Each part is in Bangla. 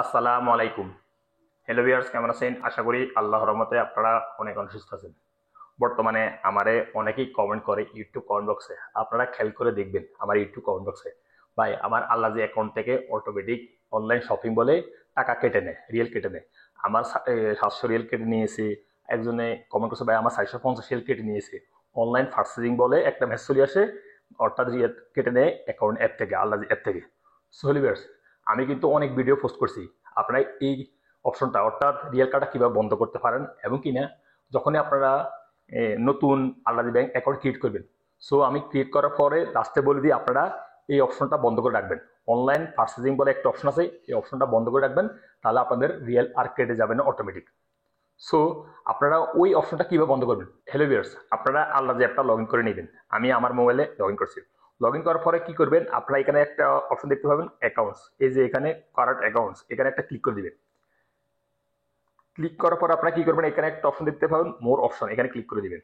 আসসালামু আলাইকুম। হ্যালো ভিউয়ার্স, কেমন আছেন? আশা করি আল্লাহর রহমতে আপনারা অনেক সুস্থ আছেন। বর্তমানে আমারে অনেকেই কমেন্ট করে ইউটিউব কমেন্ট বক্সে। আপনারা খেয়াল করে দেখবেন আমার ইউটিউব কমেন্ট বক্সে, ভাই আমার আল্লাজি অ্যাকাউন্ট থেকে অটোমেটিক অনলাইন শপিং বলে টাকা কেটে নেয়, রিয়েল কেটে নেয়। আমার 700 রিয়েল কেটে নিয়েছে। একজনে কমেন্ট করছে, ভাই আমার 450 রিয়েল কেটে নিয়েছে। অনলাইন পার্সেসিং বলে একটা মেসেজ চলে আসে, অর্থাৎ রিয়েল কেটে নেয় অ্যাকাউন্ট অ্যাপ থেকে, আল্লাজি অ্যাপ থেকে। সো ভিউয়ার্স, আমি কিন্তু অনেক ভিডিও পোস্ট করছি। আপনারা এই অপশনটা অর্থাৎ রিয়েল কার্ডটা কীভাবে বন্ধ করতে পারেন এবং কিনা যখনই আপনারা নতুন আল্লাদি ব্যাংক অ্যাকাউন্ট ক্রিয়েট করবেন। সো আমি ক্রিয়েট করার পরে লাস্টে বলে দিই আপনারা এই অপশনটা বন্ধ করে রাখবেন। অনলাইন পার্সেসিং বলে একটা অপশন আছে, এই অপশনটা বন্ধ করে রাখবেন, তাহলে আপনাদের রিয়েল আর কেটে যাবে না অটোমেটিক। সো আপনারা ওই অপশনটা কীভাবে বন্ধ করবেন? হ্যালো ভিউয়ার্স, আপনারা আল্লাদি অ্যাপটা লগ ইন করে নেবেন। আমি আমার মোবাইলে লগ ইন করছি। লগ ইন করার পরে কি করবেন, আপনারা এখানে একটা অপশন দেখতে পাবেন অ্যাকাউন্টস, এই যে এখানে কারেন্ট অ্যাকাউন্টস, এখানে একটা ক্লিক করে দিবেন। ক্লিক করার পর আপনারা কি করবেন, এখানে একটা অপশন দেখতে পাবেন মোর অপশন, এখানে ক্লিক করে দিবেন।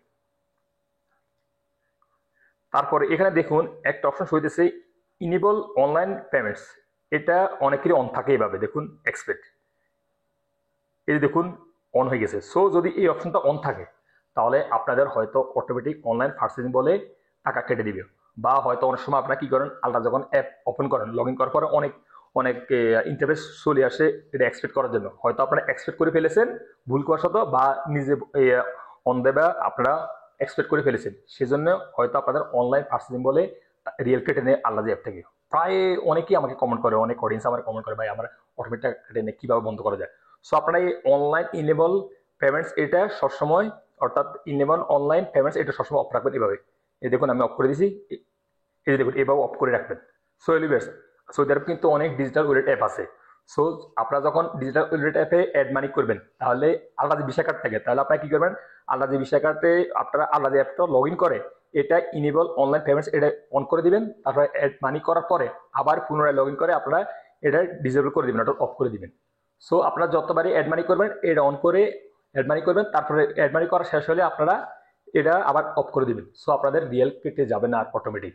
তারপরে এখানে দেখুন একটা অপশন হইতেছে ইনেবল অনলাইন পেমেন্টস। এটা অনেকেরই অন থাকে, এইভাবে দেখুন এক্সপেক্ট, এই দেখুন অন হয়ে গেছে। সো যদি এই অপশনটা অন থাকে তাহলে আপনাদের হয়তো অটোমেটিক অনলাইন পার্সেসিং বলে টাকা কেটে দিবে। বা হয়তো অনেক সময় আপনারা কি করেন, আলাদা যখন অ্যাপ ওপেন করেন, লগ ইন করার পরে অনেক অনেক ইন্টারফেস চলে আসে এটা এক্সপেক্ট করার জন্য। হয়তো আপনারা এক্সপেক্ট করে ফেলেছেন ভুলবশত, বা নিজে অন দেবা আপনারা এক্সপেক্ট করে ফেলেছেন, সেজন্য হয়তো আপনাদের অনলাইন পার্সেসিং বলে রিয়েল কেটে নেয় আল্লাহ অ্যাপ থেকে। প্রায় অনেকেই আমাকে কমেন্ট করে, অনেক অডিয়েন্স আমার কমেন্ট করে, ভাই আমার অটোমেটিক কেটে নেয়, কীভাবে বন্ধ করা যায়? সো আপনারা এই অনলাইন ইনেবল পেমেন্টস এটা সবসময়, অর্থাৎ ইনেবল অনলাইন পেমেন্টস এটা সবসময় অফ রাখবেন। এভাবে এই দেখুন আমি অফ করে দিয়েছি, এই যে দেখুন এভাবে অফ করে রাখবেন। সো এলিভেটস, সৌদি আরব কিন্তু অনেক ডিজিটাল ওয়ালেট অ্যাপ আছে। সো আপনারা যখন ডিজিটাল ওয়ালেট অ্যাপে অ্যাড মানি করবেন, তাহলে আলাদা ভিসা কার্ড থাকে, তাহলে আপনারা কি করবেন, আলাদা ভিসা কার্ডে আপনারা আলাদা অ্যাপটা লগ ইন করে এটা ইনেবল অনলাইন পেমেন্টস এটা অন করে দিবেন। তারপরে অ্যাড মানি করার পরে আবার পুনরায় লগ ইন করে আপনারা এটা ডিসেবল করে দিবেন, ওটা অফ করে দিবেন। সো আপনারা যতবারই অ্যাড মানি করবেন এটা অন করে অ্যাড মানি করবেন, তারপরে অ্যাড মানি করা শেষ হলে আপনারা এটা আবার অফ করে দিবেন। সো আপনাদের রিয়েল কেটে যাবে না আর অটোমেটিক।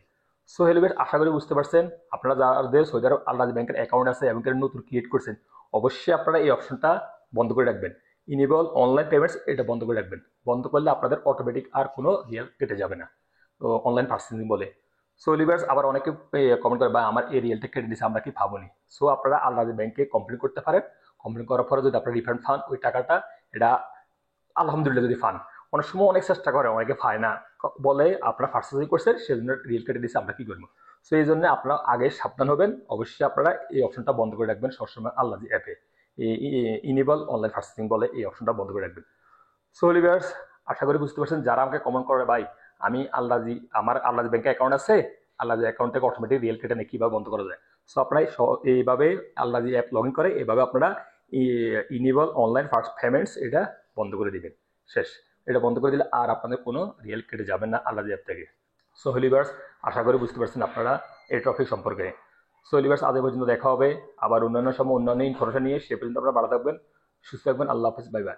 সো হেলমেট, আশা করি বুঝতে পারছেন। আপনারা যাদের সৌদি আরব আল্লাহজ ব্যাংকের অ্যাকাউন্ট আছে এবং নতুন ক্রিয়েট করছেন, অবশ্যই আপনারা এই অপশনটা বন্ধ করে রাখবেন। ইনেবল অনলাইন পেমেন্টস এটা বন্ধ করে রাখবেন। বন্ধ করলে আপনাদের অটোমেটিক আর কোনো রিয়েল কেটে যাবে না তো অনলাইন পার্সেসিং বলে। সো লিভার্স, আবার অনেকে কমেন্ট করে, বা আমার এই রিয়েলটা কেটে দিচ্ছে, আমরা কি ভাবনি? সো আপনারা আল্লাহজ ব্যাংকে কমপ্লেন করতে পারেন। কমপ্লেন করার পরে যদি আপনার রিফান্ড পান ওই টাকাটা, এটা আলহামদুলিল্লাহ যদি পান। অনেক সময় অনেক চেষ্টা করে, অনেকে পায় না, বলে আপনারা পার্সেসিং করছেন সেজন্য রিয়েল কেটে দিচ্ছে, আমরা কি করবো? সো এই জন্য আপনারা আগে সাবধান হবেন। অবশ্যই আপনারা এই অপশনটা বন্ধ করে রাখবেন সবসময় আল্লাহজি অ্যাপে, ইনেবল অনলাইন পার্সেসিং বলে এই অপশনটা বন্ধ করে রাখবেন। সো লিভার্স, আশা করি বুঝতে পারছেন। যারা আমাকে কমেন্ট করে, ভাই আমি আল্লাহজি আমার আল্লাহজি ব্যাংকে অ্যাকাউন্ট আছে, আল্লাহজি অ্যাকাউন্ট থেকে অটোমেটিক রিয়েল কেটে নেই, কীভাবে বন্ধ করা যায়? সো আপনারা এইভাবে আল্লাহজি অ্যাপ লগ ইন করে এভাবে আপনারা ইনেবল অনলাইন পেমেন্টস এটা বন্ধ করে দিবেন। শেষ, এটা বন্ধ করে দিলে আর আপনাদের কোনো রিয়েল কেটে যাবেন না আল্লাহজি অ্যাপ থেকে। সো লিভার্স, আশা করি বুঝতে পারছেন আপনারা এই টপিক সম্পর্কে। সো লিভার্স, আজ পর্যন্ত দেখা হবে আবার অন্যান্য সময় অন্যান্য ইনফরমেশন নিয়ে। সে পর্যন্ত আপনারা ভালো থাকবেন, সুস্থ থাকবেন। আল্লাহ হাফিজ, বাই বাই।